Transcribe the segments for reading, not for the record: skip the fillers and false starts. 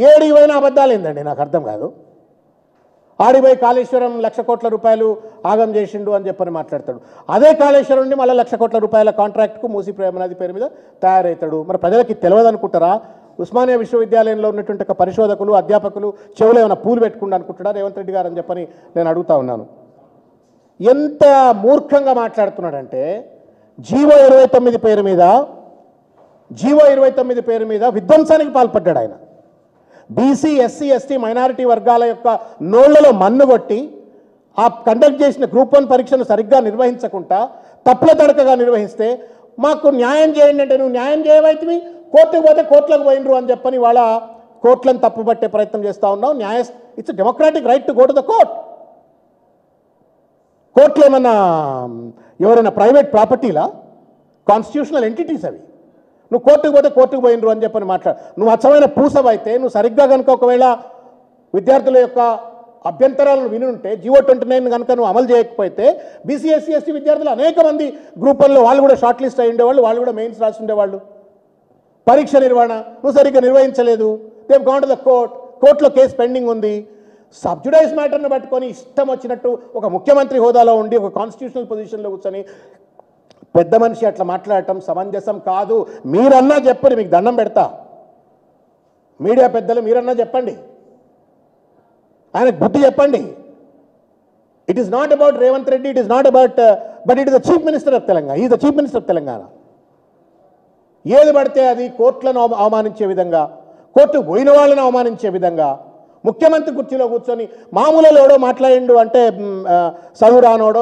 ఏడికి పోయిన అబద్ధాలు ఏందండి నాకు అర్థం కాదు. ఆడిపోయి కాళేశ్వరం 1,00,000 కోట్ల రూపాయలు ఆగం చేసిండు అని చెప్పని మాట్లాడతాడు. అదే కాళేశ్వరం నుండి మళ్ళీ 1,00,000 కోట్ల రూపాయల కాంట్రాక్ట్కు మూసి నది పేరు మీద తయారవుతాడు. మరి ప్రజలకి తెలియదు అనుకుంటారా? ఉస్మానియా విశ్వవిద్యాలయంలో ఉన్నటువంటి ఒక పరిశోధకులు అధ్యాపకులు చెవులు ఏమైనా పూలు పెట్టుకుంటూ అనుకుంటారా రేవంత్ రెడ్డి గారు అని చెప్పని నేను అడుగుతా ఉన్నాను. ఎంత మూర్ఖంగా మాట్లాడుతున్నాడంటే జీవో 29 పేరు మీద విధ్వంసానికి పాల్పడ్డాడు ఆయన. బీసీ ఎస్సీ ఎస్టీ మైనారిటీ వర్గాల యొక్క నోళ్లలో మన్ను కొట్టి ఆ కండక్ట్ చేసిన గ్రూప్ 1 పరీక్షను సరిగ్గా నిర్వహించకుండా తప్పుల తడకగా నిర్వహిస్తే మాకు న్యాయం చేయండి అంటే నువ్వు న్యాయం చేయవైతే కోర్టుకు పోతే కోర్టులకు పోయినరు అని చెప్పని వాళ్ళ కోర్టులను తప్పుపట్టే ప్రయత్నం చేస్తూ ఉన్నావు. It's democratic right to go to the court. కోర్టులు ఏమన్నా ఎవరైనా ప్రైవేట్ ప్రాపర్టీలా? కాన్స్టిట్యూషనల్ ఎంటిటీస్ అవి. నువ్వు కోర్టుకు పోతే కోర్టుకు పోయినరు అని చెప్పని నువ్వు అచ్చమైన పూసవైతే నువ్వు సరిగ్గా కనుక ఒకవేళ విద్యార్థుల యొక్క అభ్యంతరాలను వినుంటే జీవో 29 కనుక నువ్వు అమలు చేయకపోతే బీసీ ఎస్సీ ఎస్టీ విద్యార్థులు అనేక మంది గ్రూప్ 1లో వాళ్ళు కూడా షార్ట్ లిస్ట్ అయి ఉండేవాళ్ళు, వాళ్ళు కూడా మెయిన్స్ రాసి ఉండేవాళ్ళు. పరీక్ష నిర్వహణ నువ్వు సరిగ్గా నిర్వహించలేదు. రేపు గౌన్ టు ద కోర్టులో కేసు పెండింగ్ ఉంది. సబ్జుడైజ్ మ్యాటర్ను పట్టుకొని ఇష్టం వచ్చినట్టు ఒక ముఖ్యమంత్రి హోదాలో ఉండి ఒక కాన్స్టిట్యూషనల్ పొజిషన్లో కూర్చొని పెద్ద మనిషి అట్లా మాట్లాడటం సమంజసం కాదు. మీరన్నా చెప్పండి, మీకు దండం పెడతా. మీడియా పెద్దలు మీరన్నా చెప్పండి, ఆయనకు బుద్ధి చెప్పండి. It is not about Revanth Reddy, it is not about but it is the chief minister of Telangana. Is the chief minister of Telangana. ఏది పడితే అది కోర్టులను అవమానించే విధంగా, కోర్టు పోయిన వాళ్ళని అవమానించే విధంగా, ముఖ్యమంత్రి కుర్చీలో కూర్చొని మామూలు ఎవడో మాట్లాడిండు అంటే చదువురానోడో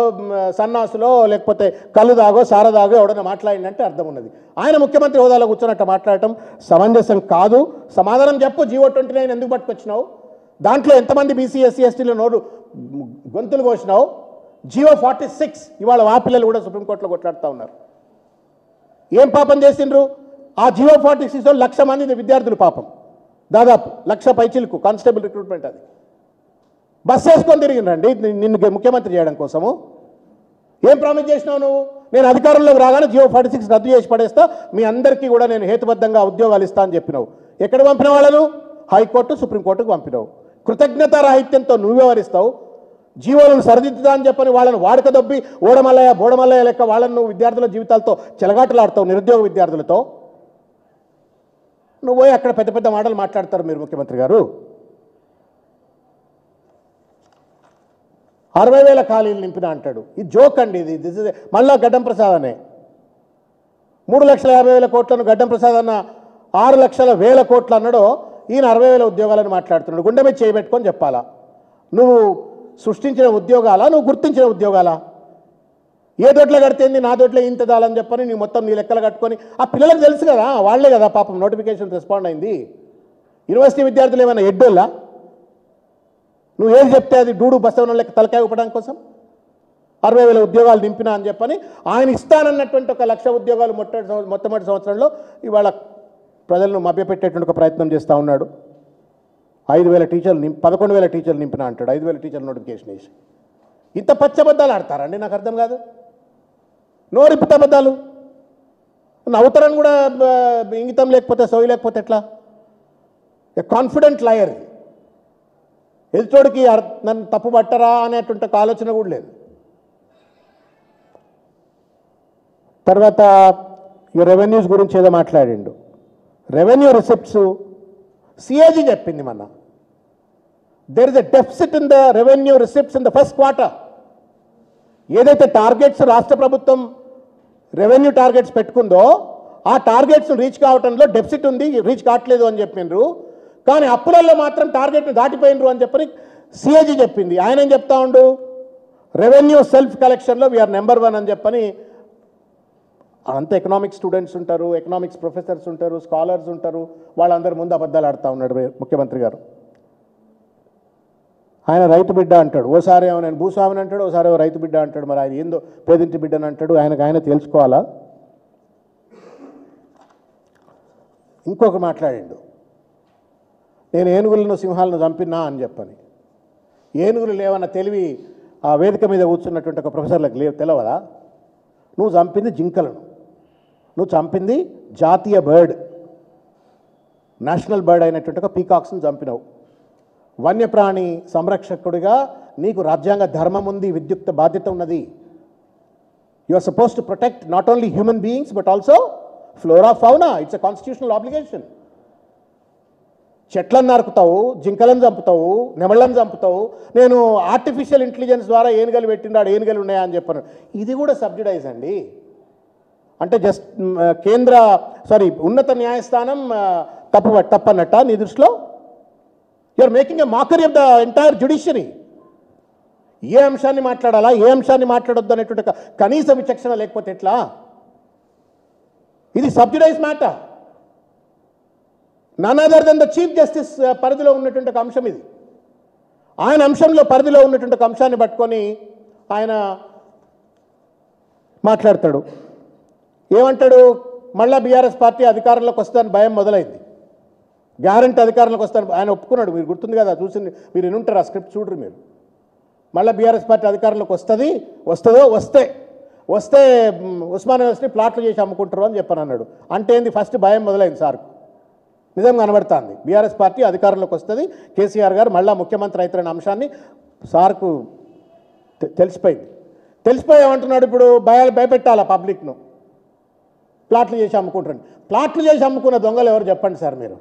సన్నాసులో లేకపోతే కళ్ళు దాగో సారదాగో ఎవడో మాట్లాడిండంటే అర్థం ఉన్నది. ఆయన ముఖ్యమంత్రి హోదాలో కూర్చొని మాట్లాడటం సమంజసం కాదు. సమాధానం చెప్పు. జీవో 29 ఎందుకు పట్టుకొచ్చినావు? దాంట్లో ఎంతమంది బీసీ ఎస్సీ ఎస్టీలో నోరు గొంతులు కోసినావు? జీవో 46 ఇవాళ ఆ పిల్లలు కూడా సుప్రీంకోర్టులో కొట్లాడుతూ ఉన్నారు. ఏం పాపం చేసిండ్రు? ఆ జీవో 46లో 1,00,000 మంది విద్యార్థులు పాపం, దాదాపు 1,00,000 పైచిలకు కానిస్టేబుల్ రిక్రూట్మెంట్. అది బస్ వేసుకొని తిరిగిండ్రండి నిన్ను ముఖ్యమంత్రి చేయడం కోసము. ఏం ప్రామిస్ చేసినావు నువ్వు? నేను అధికారంలోకి రాగానే జీవో 46 రద్దు చేసి పడేస్తా, మీ అందరికీ కూడా నేను హేతుబద్ధంగా ఉద్యోగాలు ఇస్తా అని చెప్పినావు. ఎక్కడ పంపిన వాళ్ళను? హైకోర్టు సుప్రీంకోర్టుకు పంపినావు. కృతజ్ఞతా రాహిత్యంతో నువ్వు వ్యవహరిస్తావు. జీవోలను సరిదిద్దుతా అని చెప్పని వాళ్ళను వాడక దొబ్బి ఓడమల్లయ్య బోడమల్లయ్య లెక్క వాళ్ళను విద్యార్థుల జీవితాలతో చెలగాటలాడతావు, నిరుద్యోగ విద్యార్థులతో. నువ్వు పోయి అక్కడ పెద్ద పెద్ద మాటలు మాట్లాడతారు మీరు ముఖ్యమంత్రి గారు. 60,000 ఖాళీలు నింపిన అంటాడు. ఇది జోక్ అండి. ఇది మళ్ళా గడ్డం ప్రసాద్ అనే 3,50,000 కోట్లను గడ్డం ప్రసాద్ అన్న 6,00,000 కోట్లు అన్నాడో ఈయన 60,000 ఉద్యోగాలను మాట్లాడుతున్నాడు. గుండె మీద చేయబెట్టుకొని చెప్పాలా? నువ్వు సృష్టించిన ఉద్యోగాలా, నువ్వు గుర్తించిన ఉద్యోగాలా? ఏ దొడ్లో కడితేంది నా దొడ్లో ఇంత దాలని చెప్పని నీ మొత్తం నీ లెక్కలు కట్టుకొని ఆ పిల్లలకు తెలుసు కదా, వాళ్లే కదా పాపం నోటిఫికేషన్ రెస్పాండ్ అయింది. యూనివర్సిటీ విద్యార్థులు ఏమైనా ఎడ్డోళ్ళా? నువ్వు ఏది చెప్తే అది డూడు బస్తవన లెక్క తలకాయ ఊపడం కోసం 60,000 ఉద్యోగాలు నింపినా అని చెప్పని ఆయన ఇస్తానన్నటువంటి 1,00,000 ఉద్యోగాలు మొట్టమొదటి సంవత్సరంలో ఇవాళ ప్రజలను మభ్యపెట్టేటువంటి ఒక ప్రయత్నం చేస్తూ ఉన్నాడు. 5,000 టీచర్లు 11,000 టీచర్లు నింపినా అంటాడు. 5,000 టీచర్లు నోటిఫికేషన్ వేసి ఇంత పచ్చబద్దాలు ఆడతారండి? నాకు అర్థం కాదు. నోరిపిత అబద్ధాలు నవ్వుతారని కూడా ఇంగితం లేకపోతే సోయి లేకపోతే ఎట్లా? Confident liar. ఎదుటోడికి నన్ను తప్పు పట్టరా అనేటువంటి ఆలోచన కూడా లేదు. తర్వాత ఈ రెవెన్యూస్ గురించి ఏదో మాట్లాడిండు. రెవెన్యూ రిసిప్ట్స్ సిఏజీ చెప్పింది మొన్న. There is a deficit in the revenue receipts in the first quarter. ఏదైతే టార్గెట్స్ రాష్ట్ర ప్రభుత్వం రెవెన్యూ టార్గెట్స్ పెట్టుకుందో ఆ టార్గెట్స్ రీచ్ కావడంలో డెఫిసిట్ ఉంది, రీచ్ కావట్లేదు అని చెప్పిండ్రు. కానీ అప్పులలో మాత్రం టార్గెట్ను దాటిపోయినరు అని చెప్పని సిఏజీ చెప్పింది. ఆయన ఏం చెప్తా ఉండు? రెవెన్యూ సెల్ఫ్ కలెక్షన్లో వీఆర్ నెంబర్ 1 అని చెప్పని. అంత ఎకనామిక్స్ స్టూడెంట్స్ ఉంటారు, ఎకనామిక్స్ ప్రొఫెసర్స్ ఉంటారు, స్కాలర్స్ ఉంటారు, వాళ్ళందరి ముందు అబద్ధాలు ఆడుతూ ఉన్నాడు ముఖ్యమంత్రి గారు. ఆయన రైతు బిడ్డ అంటాడు, ఓసారి ఏమో నేను భూస్వామిని అంటాడు, ఓసారి రైతు బిడ్డ అంటాడు. మరి ఆయన ఏందో పేదింటి బిడ్డని అంటాడు. ఆయన తెలుసుకోవాలా? ఇంకొక మాట్లాడిండు, నేను ఏనుగులను సింహాలను చంపినా అని చెప్పని. ఏనుగులు లేవన్న తెలివి ఆ వేదిక మీద కూర్చున్నటువంటి ఒక ప్రొఫెసర్లకు తెలియదా? నువ్వు చంపింది జింకలను, నువ్వు చంపింది జాతీయ బర్డ్. నేషనల్ బర్డ్ అయినటువంటి ఒక పీకాక్స్ని చంపినావు. వన్యప్రాణి సంరక్షకుడిగా నీకు రాజ్యాంగ ధర్మం ఉంది, విద్యుక్త బాధ్యత ఉన్నది. You are suppose to protect not only human beings but also flora fauna. It's a constitutional obligation. చెట్లను నరుకుతావు, జింకలను చంపుతావు, నెమళ్ళను చంపుతావు. నేను ఆర్టిఫిషియల్ ఇంటెలిజెన్స్ ద్వారా ఏనుగలు పెట్టిండాడు, ఏనుగలు ఉన్నాయా అని చెప్పాను. ఇది కూడా సబ్సిడైజ్ అండి. అంటే జస్ట్ ఉన్నత న్యాయస్థానం తప్పన్నట్ట నీ దృష్టిలో? You are making a mockery of the entire judiciary. ఏ అంశాన్ని మాట్లాడాలా, ఏ అంశాన్ని మాట్లాడొద్దు అనేటువంటి కనీస విచక్షణ లేకపోతే ఎట్లా? ఇది subsidize matter. None other than the chief justice పరిధిలో ఉన్నటువంటి ఒక అంశం ఇది. ఆయన అంశంలో పరిధిలో ఉన్నటువంటి ఒక అంశాన్ని పట్టుకొని ఆయన మాట్లాడతాడు. ఏమంటాడు? మళ్ళా బీఆర్ఎస్ పార్టీ అధికారంలోకి వస్తుందని భయం మొదలైంది. గ్యారంటీ అధికారంలోకి వస్తాను ఆయన ఒప్పుకున్నాడు. మీరు గుర్తుంది కదా, చూసి మీరు వినుంటారు, ఆ స్క్రిప్ట్ చూడరు మీరు. మళ్ళీ బీఆర్ఎస్ పార్టీ అధికారంలోకి వస్తే ఉస్మాన్ యూనివర్సిటీ ప్లాట్లు చేసి అమ్ముకుంటారు అని చెప్పని అన్నాడు. అంటే ఏంది? ఫస్ట్ భయం మొదలైంది సార్కు. నిజంగా కనబడుతుంది. బీఆర్ఎస్ పార్టీ అధికారంలోకి వస్తుంది, కేసీఆర్ గారు మళ్ళీ ముఖ్యమంత్రి అవుతారనే అంశాన్ని సార్కు తెలిసిపోయి ఏమంటున్నాడు? ఇప్పుడు భయపెట్టాలా పబ్లిక్ను, ప్లాట్లు చేసి అమ్ముకుంటారు. ప్లాట్లు చేసి అమ్ముకున్న దొంగలు ఎవరు చెప్పండి సార్ మీరు?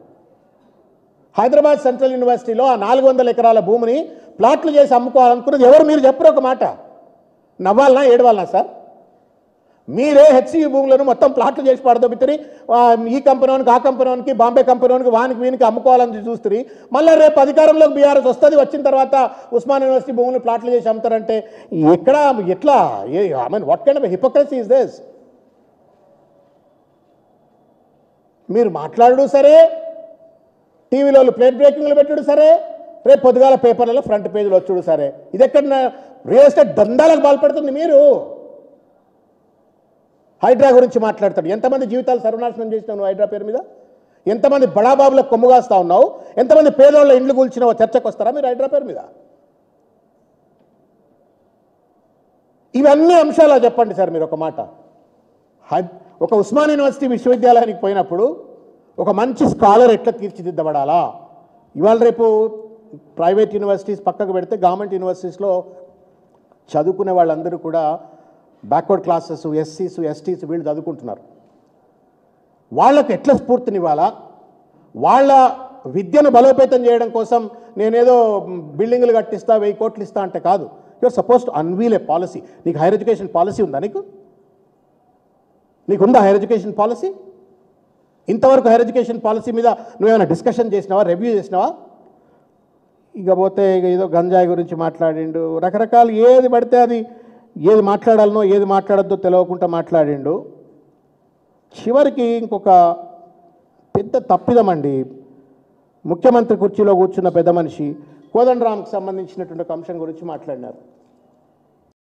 హైదరాబాద్ సెంట్రల్ యూనివర్సిటీలో ఆ 400 ఎకరాల భూమిని ప్లాట్లు చేసి అమ్ముకోవాలనుకున్నది ఎవరు? మీరు చెప్పరు ఒక మాట. నవ్వాలనా ఏడవాలనా సార్? మీరే హెచ్సియు భూములను మొత్తం ప్లాట్లు చేసి పడదొబ్బితిరి. ఈ కంపెనీకి, ఆ కంపెనీకి, బాంబే కంపెనీకి, వీనికి అమ్ముకోవాలని చూస్తుంది. మళ్ళీ రేపు అధికారంలోకి బీఆర్ఎస్ వస్తుంది, వచ్చిన తర్వాత ఉస్మాన్ యూనివర్సిటీ భూములు ప్లాట్లు చేసి అమ్ముతారంటే ఎట్లా? I mean what kind of hypocrisy is this? మీరు మాట్లాడు సరే, టీవీలో ప్లేట్ బ్రేకింగ్లు పెట్టుడు సరే, రేపు పొద్దుగాల పేపర్లలో ఫ్రంట్ పేజీలు వచ్చుడు సరే. ఇది ఎక్కడ రియల్ ఎస్టేట్ దందాలకు బాల్పడుతుంది మీరు. హైడ్రా గురించి మాట్లాడతాడు. ఎంతమంది జీవితాలు సర్వనాశనం చేసినావు నువ్వు హైడ్రా పేరు మీద? ఎంతమంది బడాబాబులకు కొమ్ముగాస్తా ఉన్నావు? ఎంతమంది పేదోళ్ళ ఇండ్లు కూల్చినావో చర్చకు వస్తారా మీరు హైడ్రా పేరు మీద? ఇవన్నీ అంశాలు చెప్పండి సార్ మీరు ఒక మాట. ఒక ఉస్మాన్ యూనివర్సిటీ విశ్వవిద్యాలయానికి పోయినప్పుడు ఒక మంచి స్కాలర్ ఎట్లా తీర్చిదిద్దబడాలా? ఇవాళ రేపు ప్రైవేట్ యూనివర్సిటీస్ పక్కకు పెడితే గవర్నమెంట్ యూనివర్సిటీస్లో చదువుకునే వాళ్ళందరూ కూడా బ్యాక్వర్డ్ క్లాసెస్, ఎస్సీస్, ఎస్టీస్ వీళ్ళు చదువుకుంటున్నారు. వాళ్ళకు ఎట్లా స్ఫూర్తినివ్వాలా? వాళ్ళ విద్యను బలోపేతం చేయడం కోసం నేనేదో బిల్డింగులు కట్టిస్తా, 1000 కోట్లు ఇస్తా అంటే కాదు. You are suppose to unveil a policy. నీకు హైయర్ ఎడ్యుకేషన్ పాలసీ ఉందా? నీకుందా హైయర్ ఎడ్యుకేషన్ పాలసీ? ఇంతవరకు హైయర్ ఎడ్యుకేషన్ పాలసీ మీద నువ్వేమైనా డిస్కషన్ చేసినావా, రివ్యూ చేసినావా? ఇకపోతే ఏదో గంజాయి గురించి మాట్లాడిండు, రకరకాలు ఏది పడితే అది, ఏది మాట్లాడాలనో ఏది మాట్లాడద్దో తెలియకుండా మాట్లాడిండు. చివరికి ఇంకొక పెద్ద తప్పిదమండి. ముఖ్యమంత్రి కుర్చీలో కూర్చున్న పెద్ద మనిషి కోదండరాంకి సంబంధించినటువంటి ఒక అంశం గురించి మాట్లాడినారు.